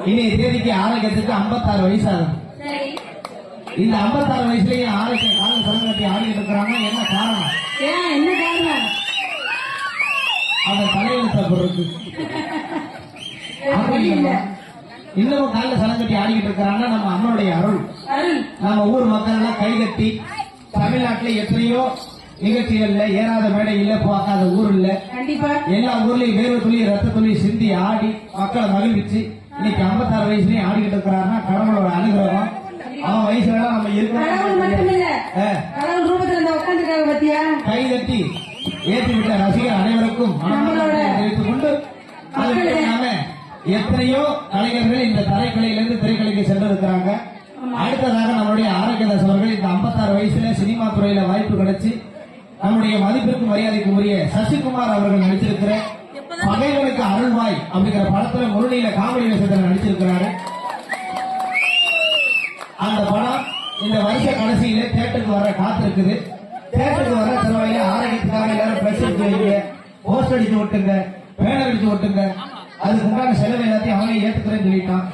இனி தேதிக்கு ஆரோக்கியத்துக்கு 56 வயசு ஆகுது. இந்த 56 வயசுலயும் ஆரோக்கியம் காலம் சலங்கை கட்டி ஆடிக்கிட்டு இருக்கிறாங்க. என்ன காரணம்? என்ன காரணம்? அந்த தலையெழுத்த பொருளுக்கு இன்னமும் காலில் சலங்கட்டி ஆடிக்கிட்டு இருக்கிறாங்கன்னா நம்ம அம்மனுடைய அருள். நம்ம ஊர் மக்கள் எல்லாம் கைகட்டி தமிழ்நாட்டில் எத்தனையோ நிகழ்ச்சிகள்ல ஏறாத மேடை இல்ல, பார்க்காத ஊர் இல்ல. எல்லா ஊர்லயும் வேர்வை துளி ரத்த துளி சிந்தி ஆடி மக்களை மகிழ்விச்சு இன்னைக்கு 56 வயசுலயும் ஆடிக்கிட்டு இருக்கிறாருன்னா கடவுளோட அனுகிரகம். அவன் வயசுல நம்ம இருக்கோம். கைகட்டி ஏற்றி விட்ட ரசிகர் அனைவருக்கும் தெரிவித்துக் கொண்டு எத்தனையோ கலைஞர்கள் இந்த தரைக்கலையிலிருந்து திரைக்கலைக்கு சென்றிருக்கிறாங்க. அடுத்ததாக நம்முடைய ஆரோக்கியதாஸ் அவர்கள் இந்த 56 வயசுல சினிமா துறையில வாய்ப்பு கிடைச்சு நம்முடைய மதிப்பிற்கு மரியாதைக்கு உரிய சசிகுமார் அவர்கள் நடிச்சிருக்கிற பகைவனுக்கு அருள்வாய் அப்படிங்கிற படத்துல முரளியில காமெடி வேஷத்துல நடிச்சிருக்கிறாரு. அந்த படம் இந்த வருஷ கடைசியில தியேட்டருக்கு வர காத்திருக்குது. தியேட்டருக்கு வர செலவையில ஆரோக்கியத்துக்காக எல்லாரும் பிரஸ் அடிச்சு வைங்க, போஸ்ட் அடிச்சு ஓட்டுங்க, பேனர் அடிச்சு ஓட்டுங்க. அதுக்கு உண்டான செலவு எல்லாத்தையும் அவனே ஏத்துக்கிறேன்னு சொல்லிட்டான்.